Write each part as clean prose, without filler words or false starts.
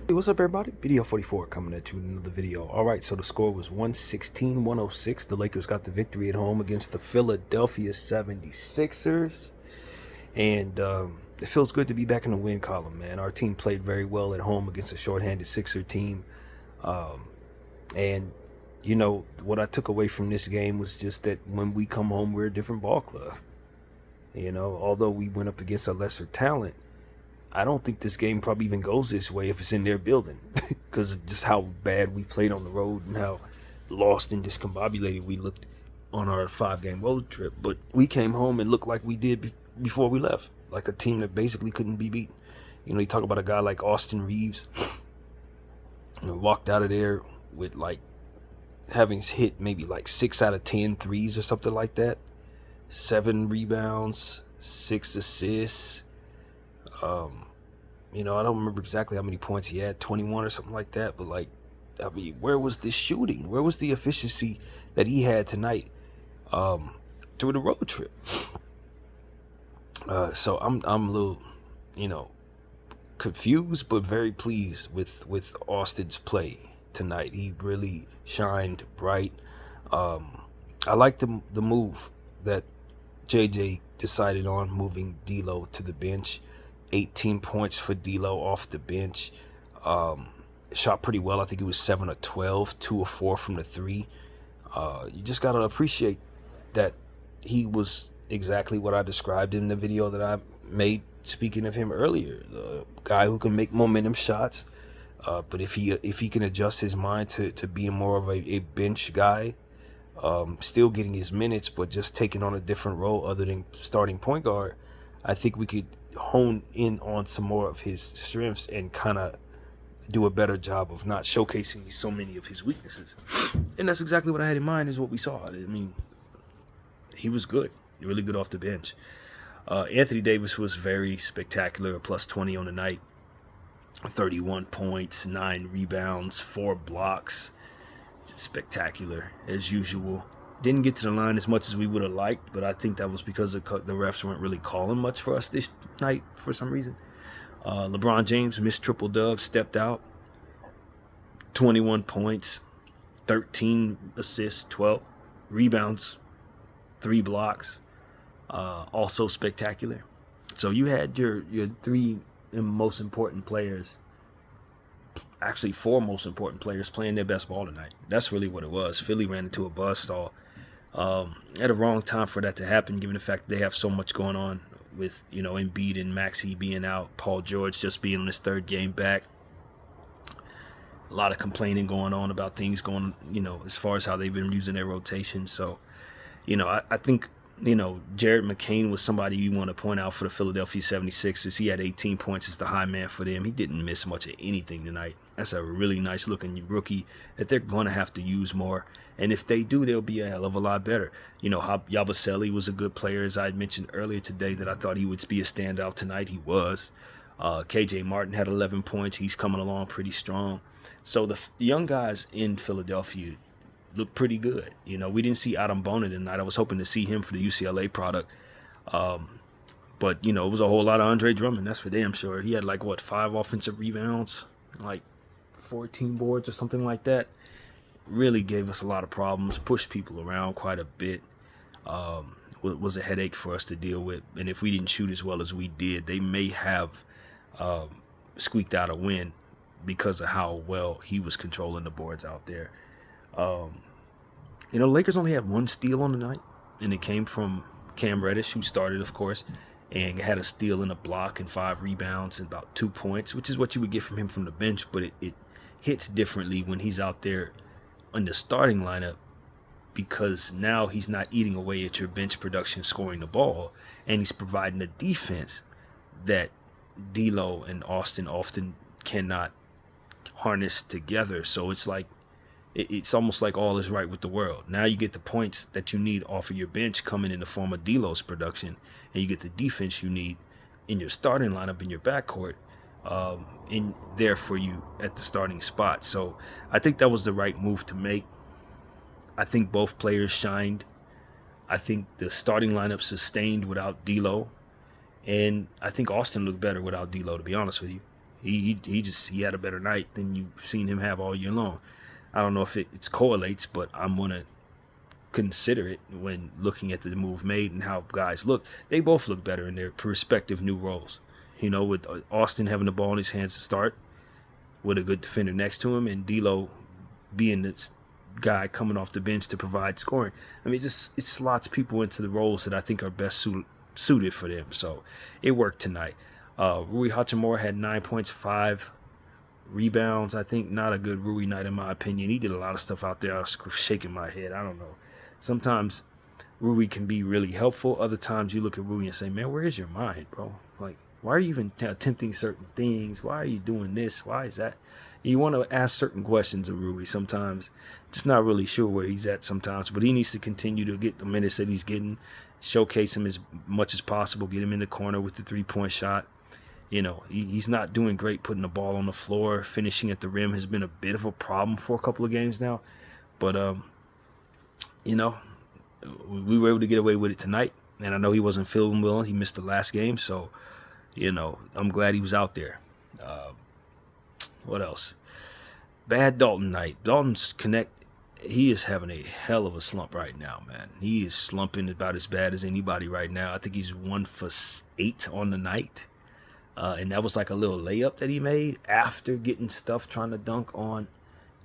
Hey, what's up, everybody? Video 44 coming at you with another video. All right, so the score was 116-106. The Lakers got the victory at home against the Philadelphia 76ers. And it feels good to be back in the win column, man. Our team played very well at home against a shorthanded Sixer team. Um, and, what I took away from this game was just that when we come home, we're a different ball club. Although we went up against a lesser talent, I don't think this game probably even goes this way if it's in their building, because just how bad we played on the road and how lost and discombobulated we looked on our 5-game road trip. But we came home and looked like we did before we left, like a team that basically couldn't be beaten. You talk about a guy like Austin Reeves, walked out of there with like having hit maybe like 6 out of 10 threes or something like that, 7 rebounds, 6 assists. I don't remember exactly how many points he had, 21 or something like that. But where was the shooting? Where was the efficiency that he had tonight through the road trip? So I'm a little, confused, but very pleased with Austin's play tonight. He really shined bright. I like the move that JJ decided on, moving D'Lo to the bench. 18 points for D'Lo off the bench. Shot pretty well. I think it was 7 of 12, 2 of 4 from the 3. You just gotta appreciate that he was exactly what I described in the video that I made speaking of him earlier. The guy who can make momentum shots, but if he can adjust his mind to being more of a bench guy, still getting his minutes, but just taking on a different role other than starting point guard, I think we could hone in on some more of his strengths and kind of do a better job of not showcasing so many of his weaknesses. And that's exactly what I had in mind, is what we saw. I mean, he was good, really good off the bench. Anthony Davis was very spectacular, plus 20 on the night, 31 points, 9 rebounds, 4 blocks. Spectacular as usual. Didn't get to the line as much as we would have liked, but I think that was because the refs weren't really calling much for us this night for some reason. LeBron James missed triple dub, stepped out, 21 points, 13 assists, 12 rebounds, 3 blocks, also spectacular. So you had your 3 most important players, actually 4 most important players, playing their best ball tonight. That's really what it was. Philly ran into a buzzsaw at a wrong time for that to happen, given the fact that they have so much going on with, Embiid and Maxey being out, Paul George just being on his 3rd game back. A lot of complaining going on about things going, as far as how they've been using their rotation. So, I think, Jared McCain was somebody you want to point out for the Philadelphia 76ers. He had 18 points as the high man for them. He didn't miss much of anything tonight. That's a really nice looking rookie that they're going to have to use more. And if they do, they'll be a hell of a lot better. Yabusele was a good player, as I had mentioned earlier today, that I thought he would be a standout tonight. He was. KJ Martin had 11 points. He's coming along pretty strong. So the young guys in Philadelphia look pretty good. We didn't see Adam Bona tonight. I was hoping to see him for the UCLA product. But, it was a whole lot of Andre Drummond. That's for damn sure. He had 5 offensive rebounds, 14 boards or something like that. Really gave us a lot of problems, pushed people around quite a bit. Was a headache for us to deal with. And if we didn't shoot as well as we did, they may have squeaked out a win because of how well he was controlling the boards out there. Lakers only had 1 steal on the night, and it came from Cam Reddish, who started, of course, and had a steal and a block and 5 rebounds and about 2 points, which is what you would get from him from the bench, but it hits differently when he's out there in the starting lineup, because now he's not eating away at your bench production scoring the ball, and he's providing a defense that D'Lo and Austin often cannot harness together. So it's almost like all is right with the world. Now you get the points that you need off of your bench coming in the form of D'Lo's production, and you get the defense you need in your starting lineup in your backcourt in there for you at the starting spot. So I think that was the right move to make. I think both players shined. I think the starting lineup sustained without D'Lo, and I think Austin looked better without D'Lo, to be honest with you. He had a better night than you've seen him have all year long. I don't know if it correlates, but I'm gonna consider it when looking at the move made and how guys look. They both look better in their respective new roles. You know, with Austin having the ball in his hands to start, with a good defender next to him, and D'Lo being this guy coming off the bench to provide scoring. I mean, it slots people into the roles that I think are best suited for them. So it worked tonight. Rui Hachimura had 9 points, 5 rebounds. I think not a good Rui night in my opinion. He did a lot of stuff out there. I was shaking my head. I don't know. Sometimes Rui can be really helpful. Other times you look at Rui and say, man, where is your mind, bro? Like, why are you even attempting certain things? Why are you doing this? Why is that? You want to ask certain questions of Rui sometimes. Just not really sure where he's at sometimes. But he needs to continue to get the minutes that he's getting, showcase him as much as possible, get him in the corner with the three-point shot. You know, he's not doing great putting the ball on the floor. Finishing at the rim has been a bit of a problem for a couple of games now. But, you know, we were able to get away with it tonight. And I know he wasn't feeling well. He missed the last game. So, you know, I'm glad he was out there. What else? Bad Dalton night. Dalton's connect. He is having a hell of a slump right now, man. He is slumping about as bad as anybody right now. I think he's 1 for 8 on the night. And that was like a little layup that he made after getting stuff trying to dunk on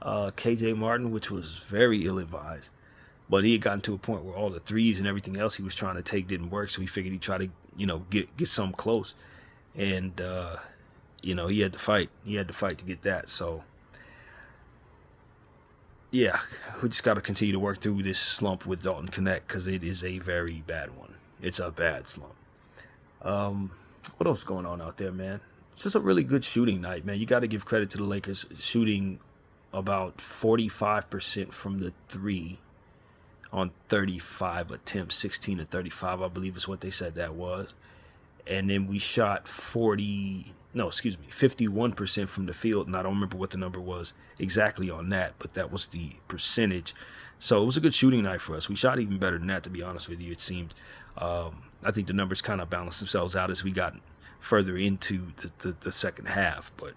KJ Martin, which was very ill-advised. But he had gotten to a point where all the threes and everything else he was trying to take didn't work, so he figured he'd try to, you know, get something close. And, you know, he had to fight. He had to fight to get that. So, yeah, we just got to continue to work through this slump with Dalton Connect because it is a very bad one. It's a bad slump. What else is going on out there, man? It's just a really good shooting night, man. You got to give credit to the Lakers shooting about 45% from the three on 35 attempts, 16 to 35, I believe is what they said that was. And then we shot 51% from the field, and I don't remember what the number was exactly on that, but that was the percentage. So it was a good shooting night for us. We shot even better than that, to be honest with you, it seemed. I think the numbers kind of balanced themselves out as we got further into the second half. But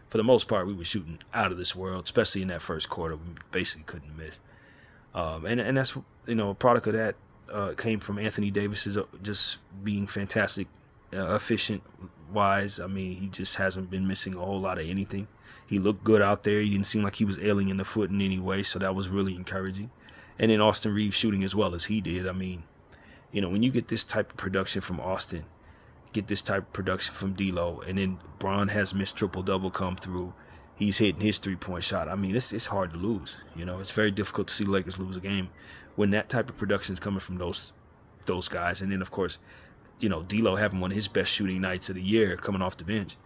for the most part, we were shooting out of this world, especially in that first quarter. We basically couldn't miss. And that's, you know, a product of that came from Anthony Davis's just being fantastic, efficient-wise. I mean, he just hasn't been missing a whole lot of anything. He looked good out there. He didn't seem like he was ailing in the foot in any way, so that was really encouraging. And then Austin Reeves shooting as well as he did. I mean, you know, when you get this type of production from Austin, get this type of production from D'Lo, and then Bron has missed triple-double come through, he's hitting his three-point shot. I mean, it's hard to lose. You know, it's very difficult to see the Lakers lose a game when that type of production is coming from those guys. And then, of course, you know, D'Lo having one of his best shooting nights of the year coming off the bench.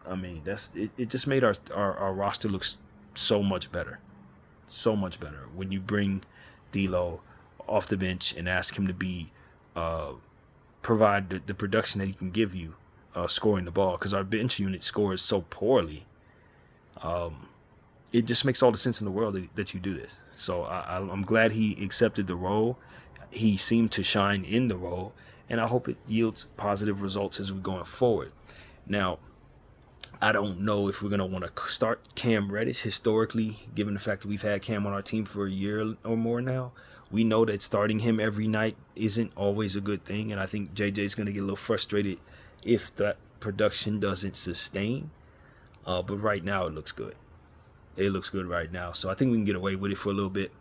I mean, it just made our roster look so much better. So much better when you bring D'Lo off the bench and ask him to provide the production that he can give you scoring the ball, because our bench unit scores so poorly. It just makes all the sense in the world that you do this. So I'm glad he accepted the role. He seemed to shine in the role, and I hope it yields positive results as we're going forward. Now, I don't know if we're going to want to start Cam Reddish. Historically, given the fact that we've had Cam on our team for a year or more now, we know that starting him every night isn't always a good thing, and I think JJ's going to get a little frustrated if that production doesn't sustain. But right now, it looks good. It looks good right now, so I think we can get away with it for a little bit.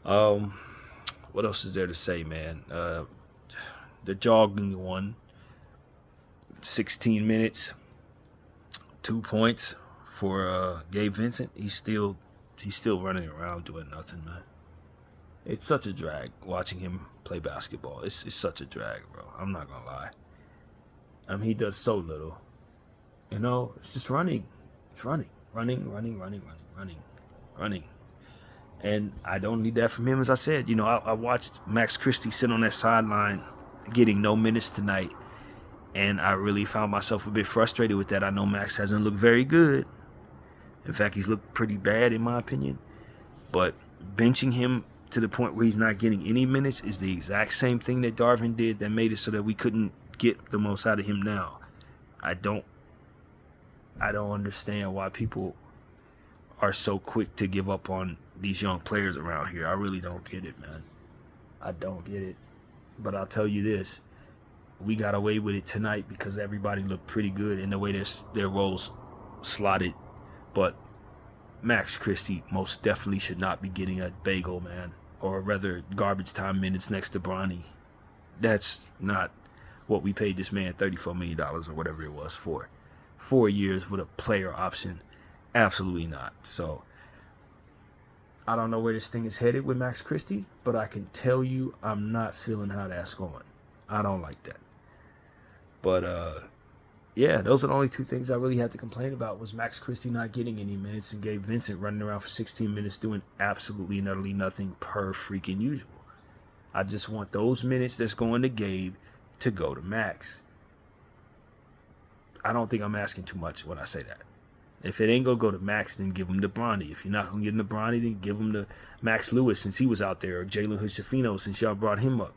What else is there to say, man? The jogging one, 16 minutes, 2 points for Gabe Vincent. He's still running around doing nothing, man. It's such a drag watching him play basketball. It's such a drag, bro. I'm not gonna lie. He does so little. You know, it's just running. It's running. And I don't need that from him, as I said. You know, I watched Max Christie sit on that sideline getting no minutes tonight, and I really found myself a bit frustrated with that. I know Max hasn't looked very good. In fact, he's looked pretty bad, in my opinion. But benching him to the point where he's not getting any minutes is the exact same thing that Darvin did that made it so that we couldn't get the most out of him now. I don't I don't understand why people are so quick to give up on these young players around here. I really don't get it, man. I don't get it. But I'll tell you this. We got away with it tonight because everybody looked pretty good in the way their roles slotted. But Max Christie most definitely should not be getting a bagel, man. Or rather, garbage time minutes next to Bronny. That's not what we paid this man $34 million or whatever it was for. 4 years with a player option. Absolutely not. So, I don't know where this thing is headed with Max Christie, but I can tell you I'm not feeling how that's going. I don't like that. But, yeah, those are the only two things I really had to complain about was Max Christie not getting any minutes and Gabe Vincent running around for 16 minutes doing absolutely and utterly nothing per freaking usual. I just want those minutes that's going to Gabe to go to Max. I don't think I'm asking too much when I say that. If it ain't going to go to Max, then give him to Bronny. If you're not going to give him to Bronny, then give him to Max Lewis since he was out there, or Jalen Hood-Schifino since y'all brought him up.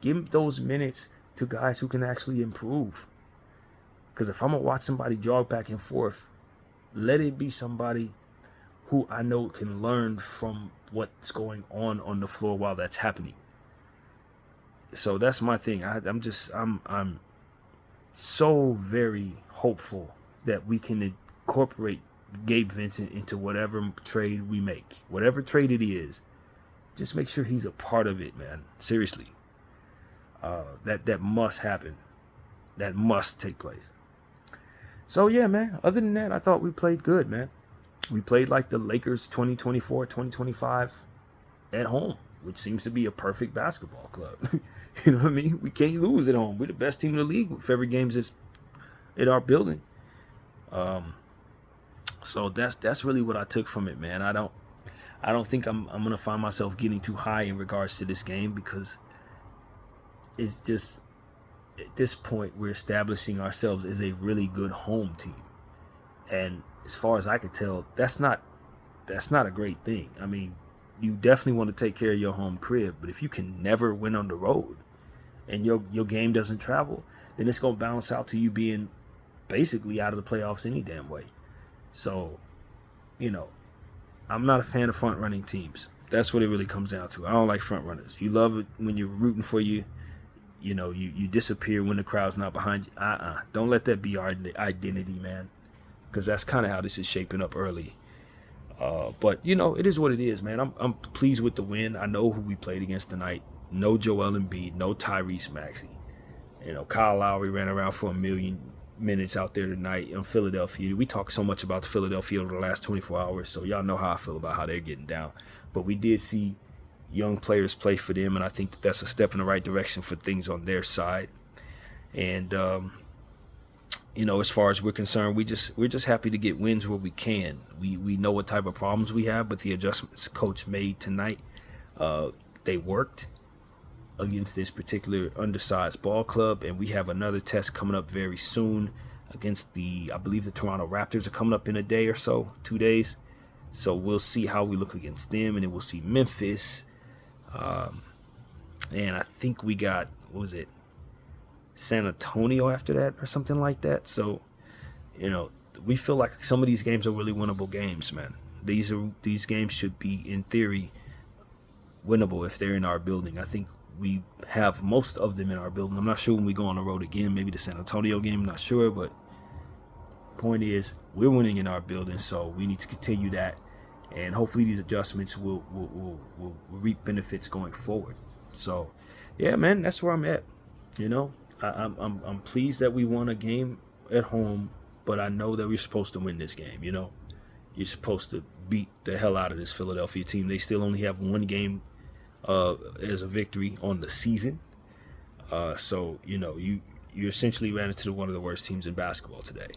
Give him those minutes to guys who can actually improve. Because if I'm going to watch somebody jog back and forth, let it be somebody who I know can learn from what's going on the floor while that's happening. So that's my thing. I'm so very hopeful that we can incorporate Gabe Vincent into whatever trade we make. Whatever trade it is, just make sure he's a part of it, man. Seriously. That must happen. That must take place. So, yeah, man, other than that, I thought we played good, man. We played like the Lakers 2024, 2025 at home, which seems to be a perfect basketball club. You know what I mean? We can't lose at home. We're the best team in the league if every game's is in our building. So that's really what I took from it, man. I don't think I'm going to find myself getting too high in regards to this game because it's just... At this point, we're establishing ourselves as a really good home team. And as far as I could tell, that's not a great thing. I mean, you definitely want to take care of your home crib, but if you can never win on the road and your game doesn't travel, then it's going to balance out to you being basically out of the playoffs any damn way. So, I'm not a fan of front-running teams. That's what it really comes down to. I don't like front-runners. You love it when you're rooting for you. You disappear when the crowd's not behind you. Don't let that be our identity, man. Because that's kind of how this is shaping up early. But, it is what it is, man. I'm pleased with the win. I know who we played against tonight. No Joel Embiid. No Tyrese Maxey. Kyle Lowry ran around for 1 million minutes out there tonight in Philadelphia. We talked so much about the Philadelphia over the last 24 hours, so y'all know how I feel about how they're getting down. But we did see young players play for them, and I think that's a step in the right direction for things on their side. And as far as we're concerned, we're just happy to get wins where we can. We know what type of problems we have, but the adjustments coach made tonight, they worked against this particular undersized ball club, and we have another test coming up very soon against I believe the Toronto Raptors are coming up in a day or so, 2 days. So we'll see how we look against them, and then we'll see Memphis. And I think we got, San Antonio after that or something like that. So, we feel like some of these games are really winnable games, man. These games should be, in theory, winnable if they're in our building. I think we have most of them in our building. I'm not sure when we go on the road again, maybe the San Antonio game, I'm not sure, but point is, we're winning in our building, so we need to continue that. And hopefully these adjustments will reap benefits going forward. So, yeah, man, that's where I'm at. I'm pleased that we won a game at home, but I know that we're supposed to win this game. You're supposed to beat the hell out of this Philadelphia team. They still only have one game as a victory on the season. So you essentially ran into one of the worst teams in basketball today.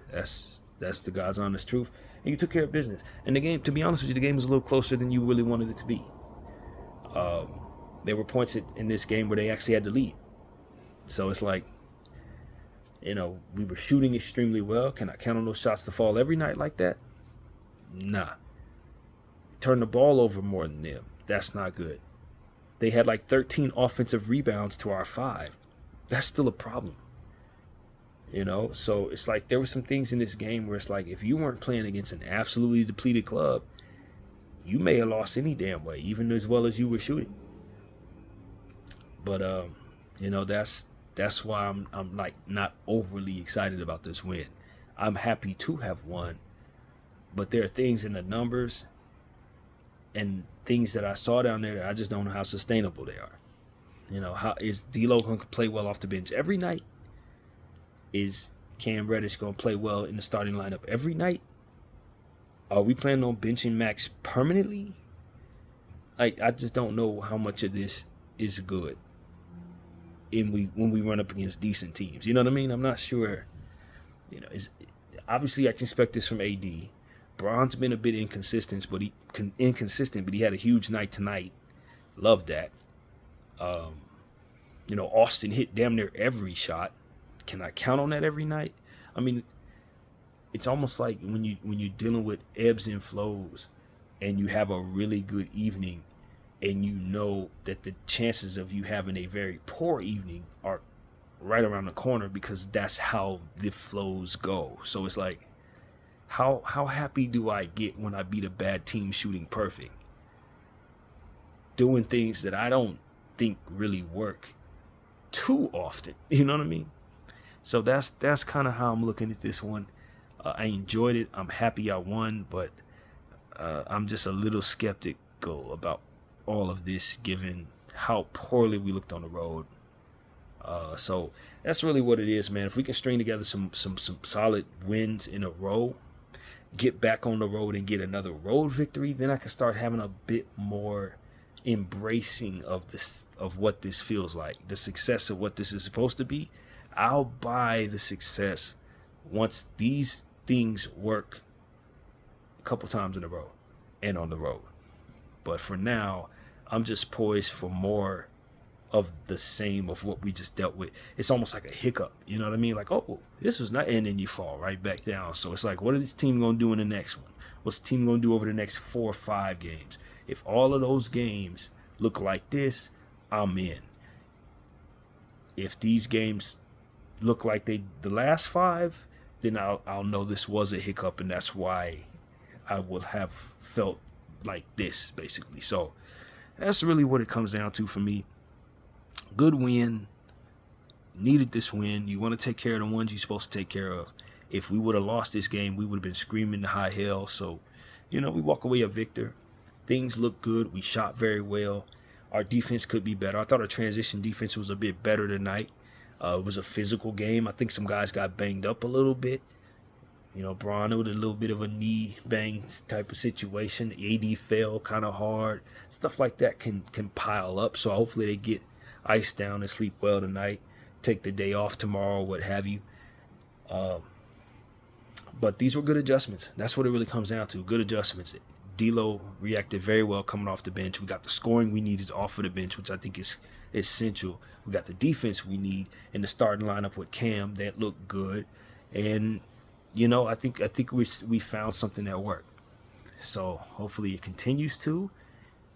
That's the God's honest truth. And you took care of business. And the game, to be honest with you, the game was a little closer than you really wanted it to be. There were points in this game where they actually had the lead. So it's like, we were shooting extremely well. Can I count on those shots to fall every night like that? Nah. Turn the ball over more than them. That's not good. They had like 13 offensive rebounds to our 5. That's still a problem. You know, so it's like there were some things in this game where it's like if you weren't playing against an absolutely depleted club, you may have lost any damn way, even as well as you were shooting. But you know, that's why I'm like not overly excited about this win. I'm happy to have won, but there are things in the numbers and things that I saw down there that I just don't know how sustainable they are. You know, how is D'Lo going to play well off the bench every night? Is Cam Reddish going to play well in the starting lineup every night? Are we planning on benching Max permanently? Like, I just don't know how much of this is good when we run up against decent teams. You know what I mean? I'm not sure. You know, obviously I can expect this from AD. Bron's been a bit inconsistent, but he had a huge night tonight. Love that. You know, Austin hit damn near every shot. Can I count on that every night? I mean, it's almost like when you're dealing with ebbs and flows, and you have a really good evening, and you know that the chances of you having a very poor evening are right around the corner because that's how the flows go. So it's like, how happy do I get when I beat a bad team shooting perfect? Doing things that I don't think really work too often. You know what I mean? So that's kind of how I'm looking at this one. I enjoyed it. I'm happy I won, but I'm just a little skeptical about all of this given how poorly we looked on the road. So that's really what it is, man. If we can string together some solid wins in a row, get back on the road and get another road victory, then I can start having a bit more embracing of what this feels like, the success of what this is supposed to be. I'll buy the success once these things work a couple times in a row and on the road. But for now, I'm just poised for more of the same of what we just dealt with. It's almost like a hiccup, you know what I mean? Like, oh, this was not, and then you fall right back down. So it's like, what is this team going to do in the next one? What's the team going to do over the next 4 or 5 games? If all of those games look like this, I'm in. If these games look like the last 5, then I'll know this was a hiccup, and that's why I would have felt like this, basically. So that's really what it comes down to for me. Good win. Needed this win. You want to take care of the ones you're supposed to take care of. If we would have lost this game, we would have been screaming to high hell. So, you know, we walk away a victor. Things look good. We shot very well. Our defense could be better. I thought our transition defense was a bit better tonight. It was a physical game. I think some guys got banged up a little bit. You know, Bron with a little bit of a knee bang type of situation. AD fell kind of hard. Stuff like that can pile up. So hopefully they get iced down and sleep well tonight. Take the day off tomorrow, what have you. But these were good adjustments. That's what it really comes down to. Good adjustments. D'Lo reacted very well coming off the bench. We got the scoring we needed off of the bench, which I think is essential. We got the defense we need in the starting lineup with Cam that looked good. And, you know, I think we found something that worked. So hopefully it continues to.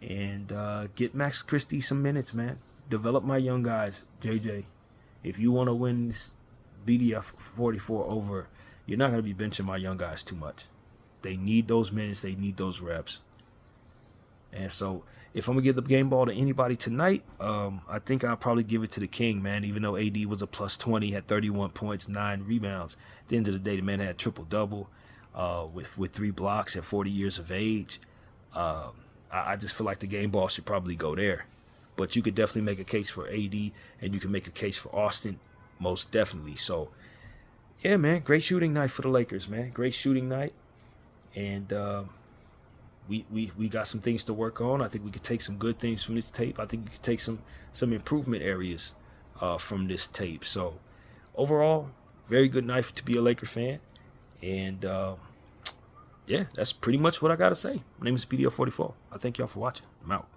And get Max Christie some minutes, man. Develop my young guys. JJ, if you want to win this BDF 44 over, you're not going to be benching my young guys too much. They need those minutes. They need those reps. And so if I'm going to give the game ball to anybody tonight, I think I'll probably give it to the King, man, even though AD was a plus 20, had 31 points, 9 rebounds. At the end of the day, the man had triple-double with 3 blocks at 40 years of age. I just feel like the game ball should probably go there. But you could definitely make a case for AD, and you can make a case for Austin, most definitely. So, yeah, man, great shooting night for the Lakers, man. Great shooting night. And we got some things to work on. I think we could take some good things from this tape. I think we could take some improvement areas from this tape. So, overall, very good night to be a Laker fan. And, yeah, that's pretty much what I got to say. My name is BDO44. I thank y'all for watching. I'm out.